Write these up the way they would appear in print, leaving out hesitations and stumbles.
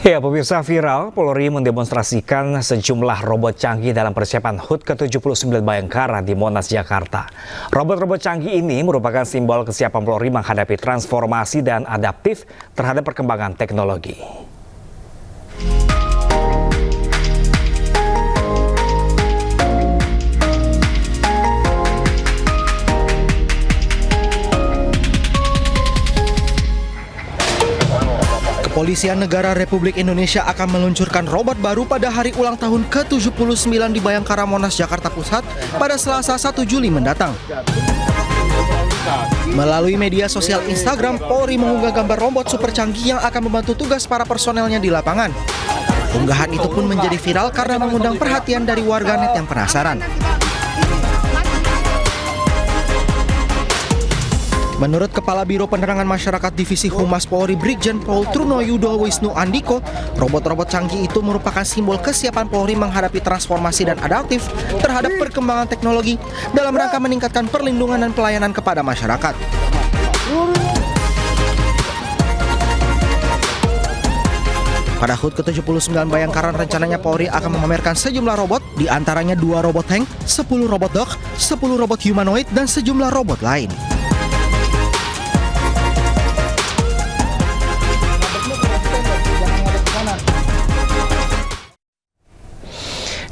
Ya, pemirsa, viral, Polri mendemonstrasikan sejumlah robot canggih dalam persiapan HUT ke-79 Bayangkara di Monas, Jakarta. Robot-robot canggih ini merupakan simbol kesiapan Polri menghadapi transformasi dan adaptif terhadap perkembangan teknologi. Kepolisian Negara Republik Indonesia akan meluncurkan robot baru pada hari ulang tahun ke-79 di Bayangkara Monas, Jakarta Pusat pada Selasa 1 Juli mendatang. Melalui media sosial Instagram, Polri mengunggah gambar robot super canggih yang akan membantu tugas para personelnya di lapangan. Unggahan itu pun menjadi viral karena mengundang perhatian dari warganet yang penasaran. Menurut Kepala Biro Penerangan Masyarakat Divisi Humas Polri Brigjen Pol Trunoyudo Wisnu Andiko, robot-robot canggih itu merupakan simbol kesiapan Polri menghadapi transformasi dan adaptif terhadap perkembangan teknologi dalam rangka meningkatkan perlindungan dan pelayanan kepada masyarakat. Pada HUT ke-79 Bayangkara rencananya Polri akan memamerkan sejumlah robot, di antaranya 2 robot tank, 10 robot dog, 10 robot humanoid, dan sejumlah robot lain.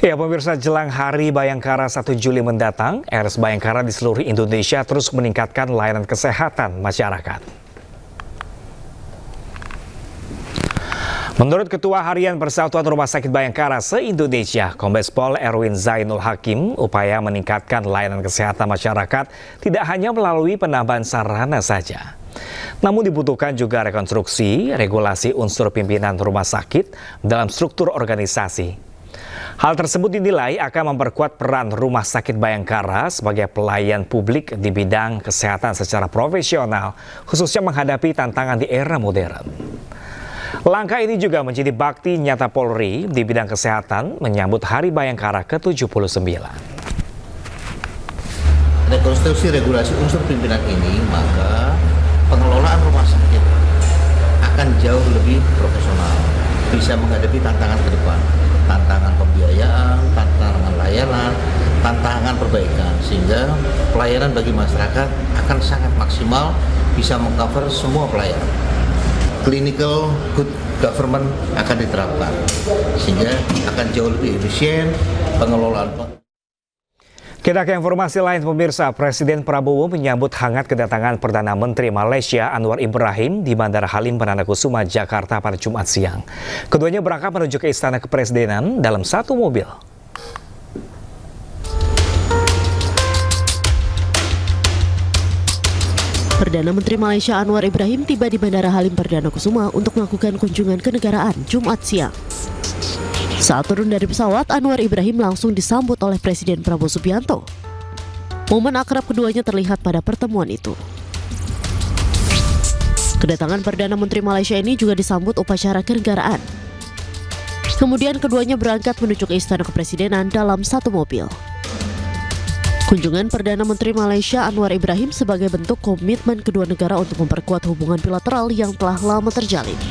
Ya, pemirsa, jelang Hari Bayangkara 1 Juli mendatang, RS Bayangkara di seluruh Indonesia terus meningkatkan layanan kesehatan masyarakat. Menurut Ketua Harian Persatuan Rumah Sakit Bayangkara se-Indonesia, Kombes Pol Erwin Zainul Hakim, upaya meningkatkan layanan kesehatan masyarakat tidak hanya melalui penambahan sarana saja. Namun dibutuhkan juga rekonstruksi, regulasi unsur pimpinan rumah sakit dalam struktur organisasi. Hal tersebut dinilai akan memperkuat peran Rumah Sakit Bayangkara sebagai pelayan publik di bidang kesehatan secara profesional, khususnya menghadapi tantangan di era modern. Langkah ini juga menjadi bakti nyata Polri di bidang kesehatan menyambut Hari Bayangkara ke-79. Rekonstruksi regulasi unsur pimpinan ini, maka pengelolaan rumah sakit akan jauh lebih profesional, bisa menghadapi tantangan ke depan. Tantangan pembiayaan, tantangan layanan, tantangan perbaikan, sehingga pelayanan bagi masyarakat akan sangat maksimal, bisa mengcover semua pelayanan. Clinical good government akan diterapkan, sehingga akan jauh lebih efisien pengelolaan. Kita ke informasi lain, pemirsa. Presiden Prabowo menyambut hangat kedatangan Perdana Menteri Malaysia Anwar Ibrahim di Bandara Halim Perdana Kusuma, Jakarta pada Jumat siang. Keduanya berangkat menuju ke Istana Kepresidenan dalam satu mobil. Perdana Menteri Malaysia Anwar Ibrahim tiba di Bandara Halim Perdana Kusuma untuk melakukan kunjungan kenegaraan Jumat siang. Saat turun dari pesawat, Anwar Ibrahim langsung disambut oleh Presiden Prabowo Subianto. Momen akrab keduanya terlihat pada pertemuan itu. Kedatangan Perdana Menteri Malaysia ini juga disambut upacara kenegaraan. Kemudian keduanya berangkat menuju ke Istana Kepresidenan dalam satu mobil. Kunjungan Perdana Menteri Malaysia Anwar Ibrahim sebagai bentuk komitmen kedua negara untuk memperkuat hubungan bilateral yang telah lama terjalin.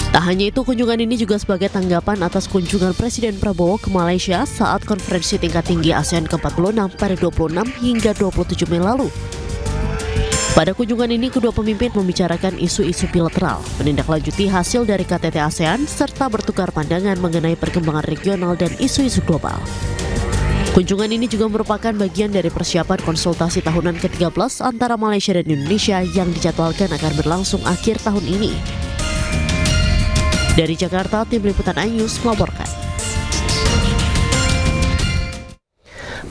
Tak hanya itu, kunjungan ini juga sebagai tanggapan atas kunjungan Presiden Prabowo ke Malaysia saat konferensi tingkat tinggi ASEAN ke-46 pada 26 hingga 27 Mei lalu. Pada kunjungan ini, kedua pemimpin membicarakan isu-isu bilateral, menindaklanjuti hasil dari KTT ASEAN, serta bertukar pandangan mengenai perkembangan regional dan isu-isu global. Kunjungan ini juga merupakan bagian dari persiapan konsultasi tahunan ke-13 antara Malaysia dan Indonesia yang dijadwalkan akan berlangsung akhir tahun ini. Dari Jakarta, Tim Liputan iNews melaporkan.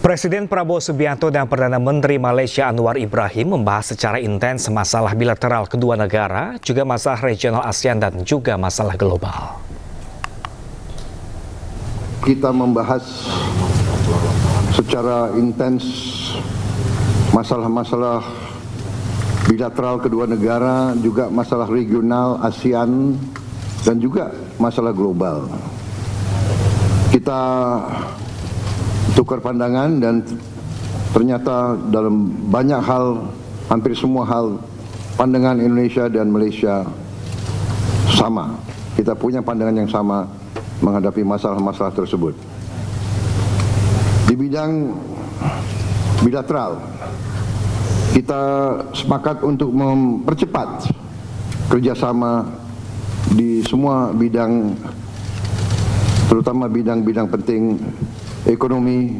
Presiden Prabowo Subianto dan Perdana Menteri Malaysia Anwar Ibrahim membahas secara intens masalah bilateral kedua negara, juga masalah regional ASEAN dan juga masalah global. Kita membahas secara intens masalah-masalah bilateral kedua negara, juga masalah regional ASEAN, dan juga masalah global. Kita tukar pandangan dan ternyata dalam banyak hal, hampir semua hal, pandangan Indonesia dan Malaysia sama. kita punya pandangan yang sama menghadapi masalah-masalah tersebut. Di bidang bilateral, kita sepakat untuk mempercepat kerjasama di semua bidang, terutama bidang-bidang penting ekonomi,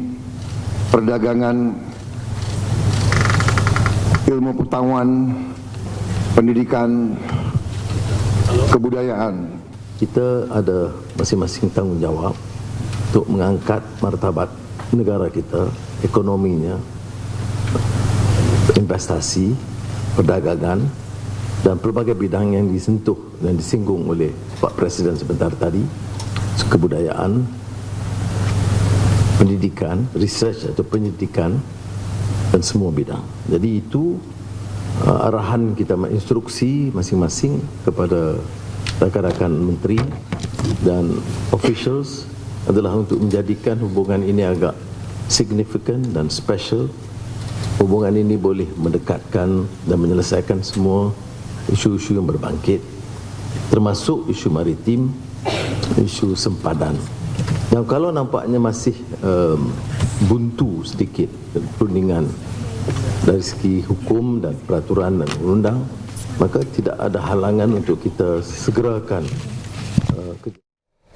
perdagangan, ilmu pengetahuan, pendidikan, kebudayaan. Kita ada masing-masing tanggung jawab untuk mengangkat martabat negara kita, ekonominya, investasi, perdagangan, dan pelbagai bidang yang disentuh dan disinggung oleh Pak Presiden sebentar tadi, kebudayaan, pendidikan, research atau penyidikan, dan semua bidang. Jadi itu arahan kita, instruksi masing-masing kepada rakan-rakan menteri dan officials adalah untuk menjadikan hubungan ini agak signifikan dan special. Hubungan ini boleh mendekatkan dan menyelesaikan semua isu-isu yang berbangkit, termasuk isu maritim, isu sempadan. Yang kalau nampaknya masih buntu sedikit perundingan dari segi hukum dan peraturan dan undang, maka tidak ada halangan untuk kita segerakan